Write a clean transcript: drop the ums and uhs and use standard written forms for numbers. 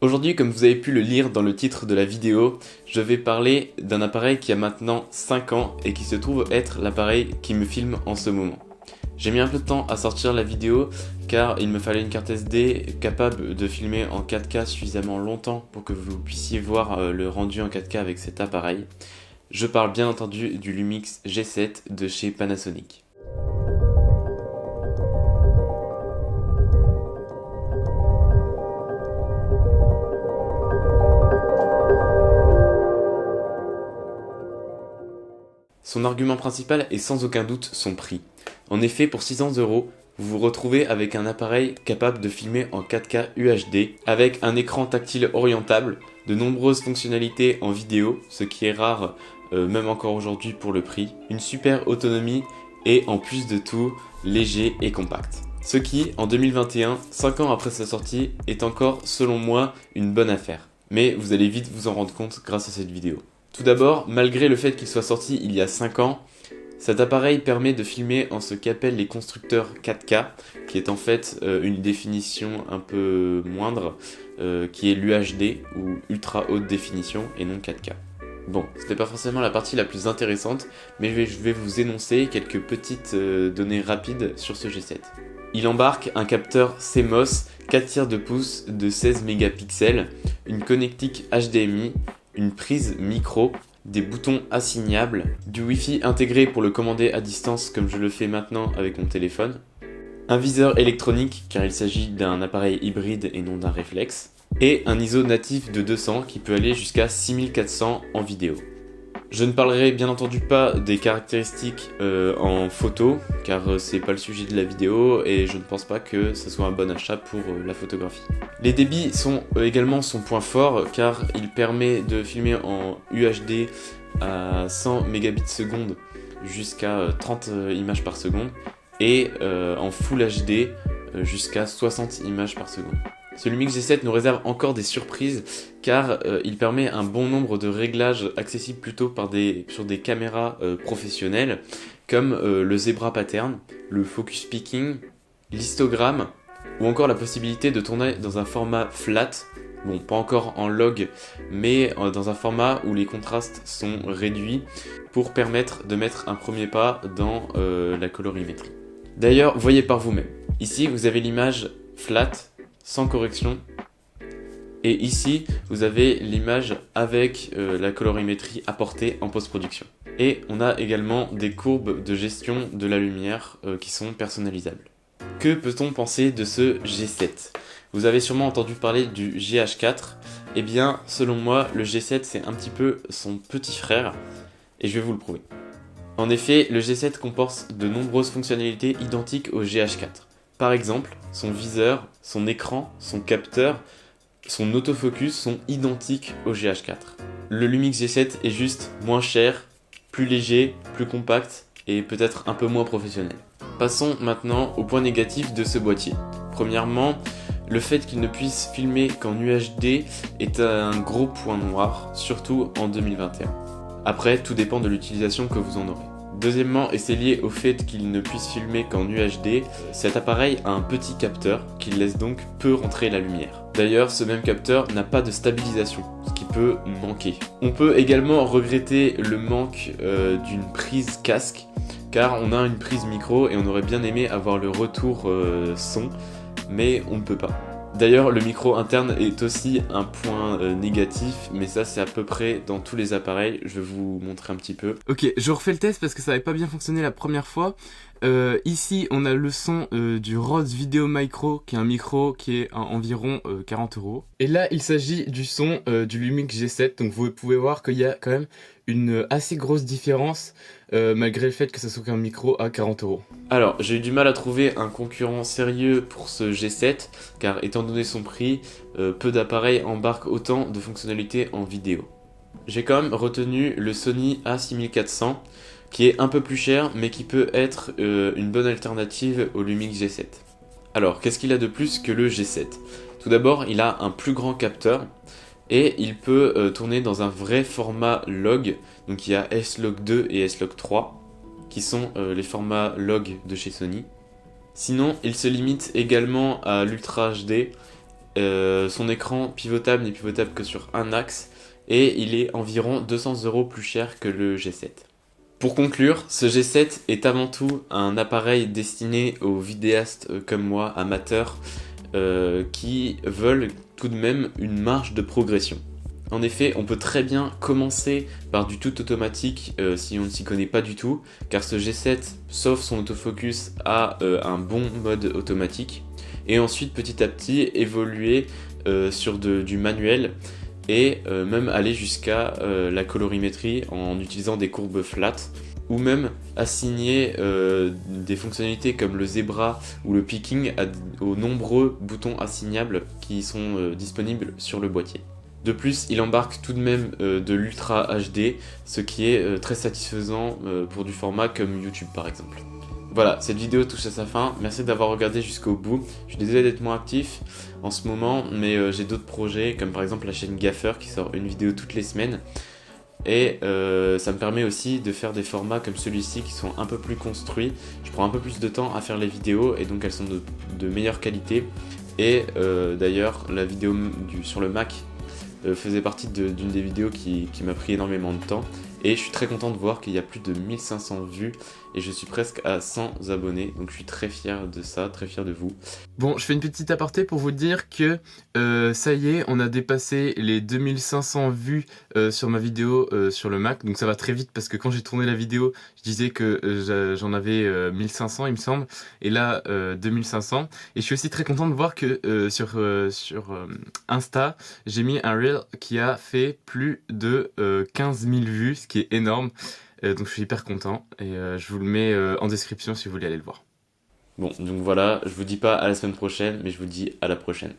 Aujourd'hui, comme vous avez pu le lire dans le titre de la vidéo, je vais parler d'un appareil qui a maintenant 5 ans et qui se trouve être l'appareil qui me filme en ce moment. J'ai mis un peu de temps à sortir la vidéo car il me fallait une carte SD capable de filmer en 4K suffisamment longtemps pour que vous puissiez voir le rendu en 4K avec cet appareil. Je parle bien entendu du Lumix G7 de chez Panasonic. Son argument principal est sans aucun doute son prix. En effet, pour 600 €, vous vous retrouvez avec un appareil capable de filmer en 4K UHD, avec un écran tactile orientable, de nombreuses fonctionnalités en vidéo, ce qui est rare même encore aujourd'hui pour le prix, une super autonomie et en plus de tout, léger et compact. Ce qui, en 2021, 5 ans après sa sortie, est encore, selon moi, une bonne affaire. Mais vous allez vite vous en rendre compte grâce à cette vidéo. Tout d'abord, malgré le fait qu'il soit sorti il y a 5 ans, cet appareil permet de filmer en ce qu'appellent les constructeurs 4K, qui est en fait une définition un peu moindre, qui est l'UHD ou ultra haute définition et non 4K. Bon, c'était pas forcément la partie la plus intéressante, mais je vais vous énoncer quelques petites données rapides sur ce G7. Il embarque un capteur CMOS 4 tiers de pouce de 16 mégapixels, une connectique HDMI, une prise micro, des boutons assignables, du Wi-Fi intégré pour le commander à distance comme je le fais maintenant avec mon téléphone, un viseur électronique car il s'agit d'un appareil hybride et non d'un réflexe, et un ISO natif de 200 qui peut aller jusqu'à 6400 en vidéo. Je ne parlerai bien entendu pas des caractéristiques en photo, car c'est pas le sujet de la vidéo et je ne pense pas que ce soit un bon achat pour la photographie. Les débits sont également son point fort, car il permet de filmer en UHD à 100 mégabits seconde jusqu'à 30 images par seconde et en Full HD jusqu'à 60 images par seconde. Ce Lumix G7 nous réserve encore des surprises car il permet un bon nombre de réglages accessibles plutôt sur des caméras professionnelles comme le zebra pattern, le focus picking, l'histogramme ou encore la possibilité de tourner dans un format flat, bon pas encore en log mais dans un format où les contrastes sont réduits pour permettre de mettre un premier pas dans la colorimétrie. D'ailleurs, voyez par vous-même. Ici vous avez l'image flat sans correction et ici vous avez l'image avec la colorimétrie apportée en post-production. Et on a également des courbes de gestion de la lumière qui sont personnalisables. Que peut-on penser de ce G7 ? Vous avez sûrement entendu parler du GH4. Eh bien, selon moi, le G7 c'est un petit peu son petit frère et je vais vous le prouver. En effet, le G7 comporte de nombreuses fonctionnalités identiques au GH4. Par exemple, son viseur, son écran, son capteur, son autofocus sont identiques au GH4. Le Lumix G7 est juste moins cher, plus léger, plus compact et peut-être un peu moins professionnel. Passons maintenant au point négatif de ce boîtier. Premièrement, le fait qu'il ne puisse filmer qu'en UHD est un gros point noir, surtout en 2021. Après, tout dépend de l'utilisation que vous en aurez. Deuxièmement, et c'est lié au fait qu'il ne puisse filmer qu'en UHD, cet appareil a un petit capteur qui laisse donc peu rentrer la lumière. D'ailleurs, ce même capteur n'a pas de stabilisation, ce qui peut manquer. On peut également regretter le manque d'une prise casque, car on a une prise micro et on aurait bien aimé avoir le retour son, mais on ne peut pas. D'ailleurs, le micro interne est aussi un point négatif, mais ça c'est à peu près dans tous les appareils, je vais vous montrer un petit peu. Ok, je refais le test parce que ça n'avait pas bien fonctionné la première fois. Ici, on a le son du Rode Video Micro, qui est un micro qui est à environ 40 €. Et là, il s'agit du son du Lumix G7, donc vous pouvez voir qu'il y a quand même une assez grosse différence, malgré le fait que ce soit qu'un micro à 40 €. Alors, j'ai eu du mal à trouver un concurrent sérieux pour ce G7, car étant donné son prix, peu d'appareils embarquent autant de fonctionnalités en vidéo. J'ai quand même retenu le Sony A6400, qui est un peu plus cher, mais qui peut être une bonne alternative au Lumix G7. Alors, qu'est-ce qu'il a de plus que le G7 ? Tout d'abord, il a un plus grand capteur, et il peut tourner dans un vrai format log, donc il y a S-Log 2 et S-Log 3, qui sont les formats log de chez Sony. Sinon, il se limite également à l'Ultra HD Son écran pivotable n'est pivotable que sur un axe et il est environ 200 € plus cher que le G7. Pour conclure, ce G7 est avant tout un appareil destiné aux vidéastes comme moi, amateurs, qui veulent tout de même une marge de progression. En effet, on peut très bien commencer par du tout automatique si on ne s'y connaît pas du tout, car ce G7, sauf son autofocus, a un bon mode automatique, et ensuite petit à petit évoluer sur du manuel, et même aller jusqu'à la colorimétrie en utilisant des courbes flat, ou même assigner des fonctionnalités comme le zebra ou le picking aux nombreux boutons assignables qui sont disponibles sur le boîtier. De plus, il embarque tout de même de l'Ultra HD, ce qui est très satisfaisant pour du format comme YouTube par exemple. Voilà, cette vidéo touche à sa fin, merci d'avoir regardé jusqu'au bout. Je suis désolé d'être moins actif en ce moment, mais j'ai d'autres projets, comme par exemple la chaîne Gaffer qui sort une vidéo toutes les semaines. Et ça me permet aussi de faire des formats comme celui-ci qui sont un peu plus construits. Je prends un peu plus de temps à faire les vidéos et donc elles sont de meilleure qualité. Et d'ailleurs, la vidéo sur le Mac faisait partie d'une des vidéos qui m'a pris énormément de temps. Et je suis très content de voir qu'il y a plus de 1500 vues et je suis presque à 100 abonnés. Donc je suis très fier de ça, très fier de vous. Bon, je fais une petite aparté pour vous dire que ça y est, on a dépassé les 2500 vues sur ma vidéo sur le Mac. Donc ça va très vite parce que quand j'ai tourné la vidéo, je disais que j'en avais 1500 il me semble. Et là, 2500. Et je suis aussi très content de voir que sur Insta, j'ai mis un reel qui a fait plus de 15 000 vues, ce qui est énorme. Donc je suis hyper content et je vous le mets en description si vous voulez aller le voir. Bon, donc voilà, je vous dis pas à la semaine prochaine, mais je vous dis à la prochaine.